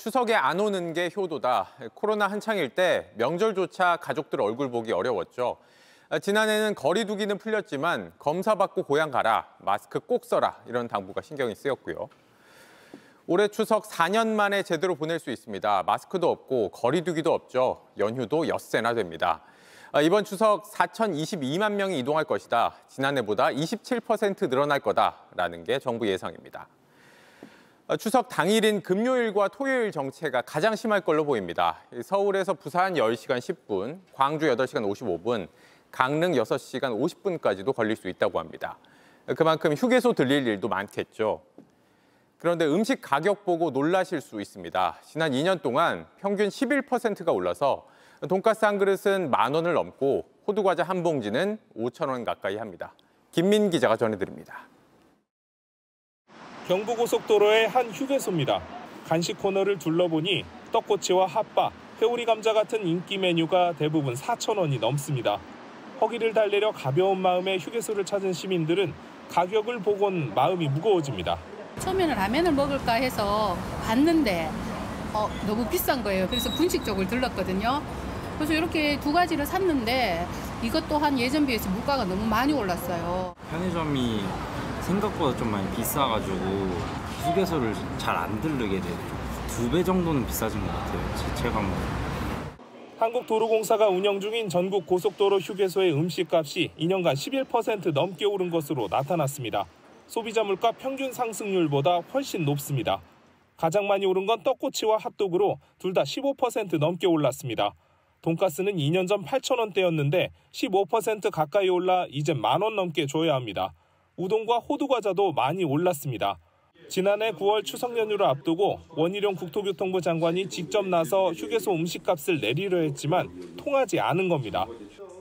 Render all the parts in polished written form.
추석에 안 오는 게 효도다. 코로나 한창일 때 명절조차 가족들 얼굴 보기 어려웠죠. 지난해는 거리 두기는 풀렸지만 검사 받고 고향 가라, 마스크 꼭 써라 이런 당부가 신경이 쓰였고요. 올해 추석 4년 만에 제대로 보낼 수 있습니다. 마스크도 없고 거리 두기도 없죠. 연휴도 엿새나 됩니다. 이번 추석 4,022만 명이 이동할 것이다. 지난해보다 27% 늘어날 거다라는 게 정부 예상입니다. 추석 당일인 금요일과 토요일 정체가 가장 심할 걸로 보입니다. 서울에서 부산 10시간 10분, 광주 8시간 55분, 강릉 6시간 50분까지도 걸릴 수 있다고 합니다. 그만큼 휴게소 들릴 일도 많겠죠. 그런데 음식 가격 보고 놀라실 수 있습니다. 지난 2년 동안 평균 11%가 올라서 돈가스 한 그릇은 10,000원을 넘고 호두과자 한 봉지는 5,000원 가까이 합니다. 김민 기자가 전해드립니다. 경부고속도로의 한 휴게소입니다. 간식 코너를 둘러보니 떡꼬치와 핫바, 회오리 감자 같은 인기 메뉴가 대부분 4,000원이 넘습니다. 허기를 달래려 가벼운 마음에 휴게소를 찾은 시민들은 가격을 보곤 마음이 무거워집니다. 처음에는 라면을 먹을까 해서 봤는데 너무 비싼 거예요. 그래서 분식 쪽을 들렀거든요. 그래서 이렇게 두 가지를 샀는데 이것 또한 예전 비해서 물가가 너무 많이 올랐어요. 편의점이 생각보다 좀 많이 비싸가지고 휴게소를 잘 안 들르게 돼요. 2배 정도는 비싸진 것 같아요, 제가 뭐. 한국도로공사가 운영 중인 전국 고속도로 휴게소의 음식값이 2년간 11% 넘게 오른 것으로 나타났습니다. 소비자 물가 평균 상승률보다 훨씬 높습니다. 가장 많이 오른 건 떡꼬치와 핫도그로 둘 다 15% 넘게 올랐습니다. 돈가스는 2년 전 8,000원대였는데 15% 가까이 올라 이제 10,000원 넘게 줘야 합니다. 우동과 호두과자도 많이 올랐습니다. 지난해 9월 추석 연휴를 앞두고 원희룡 국토교통부 장관이 직접 나서 휴게소 음식값을 내리려 했지만 통하지 않은 겁니다.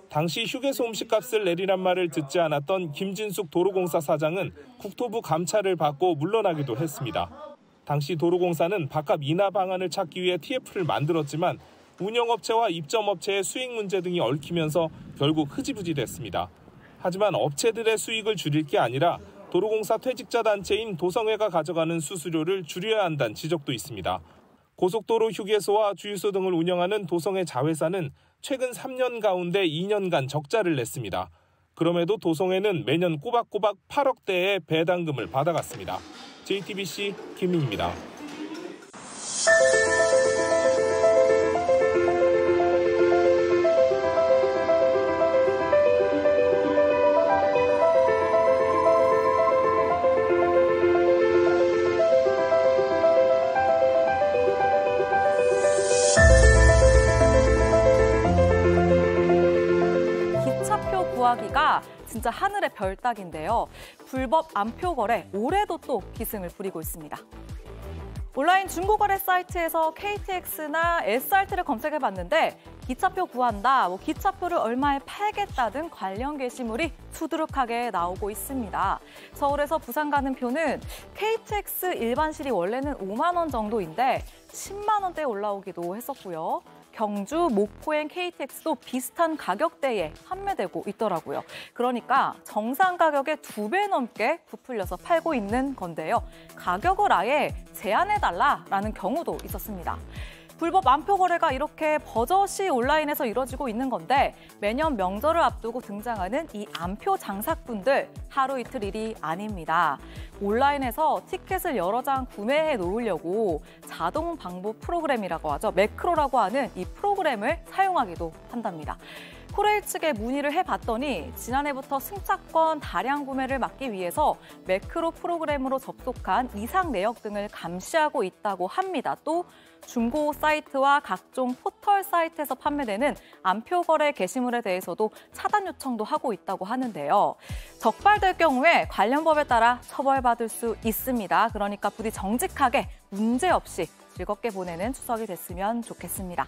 당시 휴게소 음식값을 내리란 말을 듣지 않았던 김진숙 도로공사 사장은 국토부 감찰을 받고 물러나기도 했습니다. 당시 도로공사는 밥값 인하 방안을 찾기 위해 TF를 만들었지만 운영업체와 입점업체의 수익 문제 등이 얽히면서 결국 흐지부지 됐습니다. 하지만 업체들의 수익을 줄일 게 아니라 도로공사 퇴직자 단체인 도성회가 가져가는 수수료를 줄여야 한다는 지적도 있습니다. 고속도로 휴게소와 주유소 등을 운영하는 도성회 자회사는 최근 3년 가운데 2년간 적자를 냈습니다. 그럼에도 도성회는 매년 꼬박꼬박 8억대의 배당금을 받아갔습니다. JTBC 김민입니다. 기차표 구하기가 진짜 하늘의 별 따기인데요. 불법 암표 거래 올해도 또 기승을 부리고 있습니다. 온라인 중고거래 사이트에서 KTX나 SRT를 검색해봤는데 기차표 구한다, 기차표를 얼마에 팔겠다 등 관련 게시물이 수두룩하게 나오고 있습니다. 서울에서 부산 가는 표는 KTX 일반실이 원래는 5만 원 정도인데 10만 원대에 올라오기도 했었고요. 경주, 목포행 KTX도 비슷한 가격대에 판매되고 있더라고요. 그러니까 정상 가격의 2배 넘게 부풀려서 팔고 있는 건데요. 가격을 아예 제한해달라라는 경우도 있었습니다. 불법 암표 거래가 이렇게 버젓이 온라인에서 이뤄지고 있는 건데 매년 명절을 앞두고 등장하는 이 암표 장사꾼들 하루 이틀 일이 아닙니다. 온라인에서 티켓을 여러 장 구매해 놓으려고 자동 방부 프로그램이라고 하죠. 매크로라고 하는 이 프로그램을 사용하기도 한답니다. 코레일 측에 문의를 해봤더니 지난해부터 승차권 다량 구매를 막기 위해서 매크로 프로그램으로 접속한 이상 내역 등을 감시하고 있다고 합니다. 또 중고 사이트와 각종 포털 사이트에서 판매되는 암표 거래 게시물에 대해서도 차단 요청도 하고 있다고 하는데요. 적발될 경우에 관련 법에 따라 처벌받을 수 있습니다. 그러니까 부디 정직하게 문제없이 즐겁게 보내는 추석이 됐으면 좋겠습니다.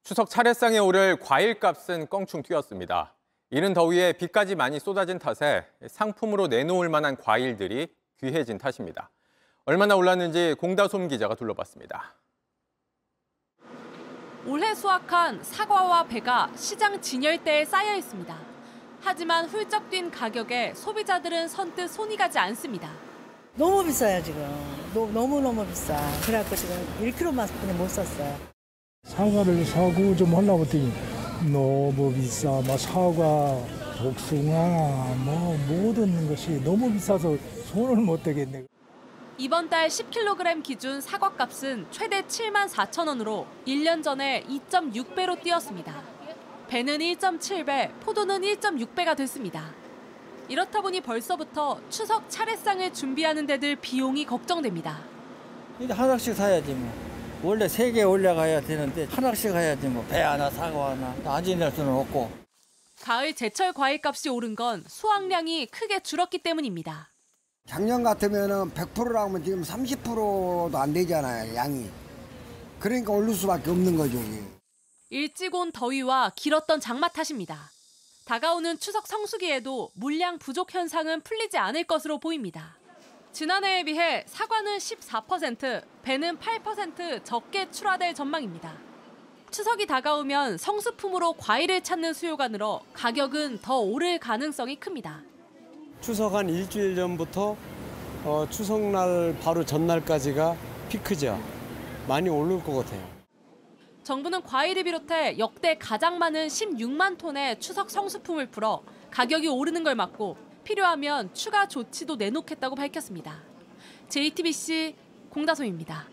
추석 차례상에 오를 과일값은 껑충 뛰었습니다. 이른 더위에 비까지 많이 쏟아진 탓에 상품으로 내놓을 만한 과일들이 귀해진 탓입니다. 얼마나 올랐는지 공다솜 기자가 둘러봤습니다. 올해 수확한 사과와 배가 시장 진열대에 쌓여 있습니다. 하지만 훌쩍 뛴 가격에 소비자들은 선뜻 손이 가지 않습니다. 너무 비싸요 지금. 너무 비싸. 그래갖고 지금 1kg만 못 샀어요. 사과를 사고 좀 하려고 했더니 너무 비싸. 막 사과, 복숭아, 뭐 모든 것이 너무 비싸서 손을 못 대겠네. 이번 달 10kg 기준 사과값은 최대 74,000원으로 1년 전에 2.6배로 뛰었습니다. 배는 1.7배, 포도는 1.6배가 됐습니다. 이렇다 보니 벌써부터 추석 차례상을 준비하는 데들 비용이 걱정됩니다. 이제 하나씩 사야지 뭐. 원래 3개 올라가야 되는데 하나씩 사야지 뭐. 배 하나, 사과 하나. 안 지낼 수는 없고. 가을 제철 과일값이 오른 건 수확량이 크게 줄었기 때문입니다. 작년 같으면은 100%라면 지금 30%도 안 되잖아요, 양이. 그러니까 오를 수밖에 없는 거죠. 일찍 온 더위와 길었던 장마 탓입니다. 다가오는 추석 성수기에도 물량 부족 현상은 풀리지 않을 것으로 보입니다. 지난해에 비해 사과는 14%, 배는 8% 적게 출하될 전망입니다. 추석이 다가오면 성수품으로 과일을 찾는 수요가 늘어 가격은 더 오를 가능성이 큽니다. 추석 한 일주일 전부터 추석날 바로 전날까지가 피크죠. 많이 오를 것 같아요. 정부는 과일을 비롯해 역대 가장 많은 16만 톤의 추석 성수품을 풀어 가격이 오르는 걸 막고 필요하면 추가 조치도 내놓겠다고 밝혔습니다. JTBC 공다솜입니다.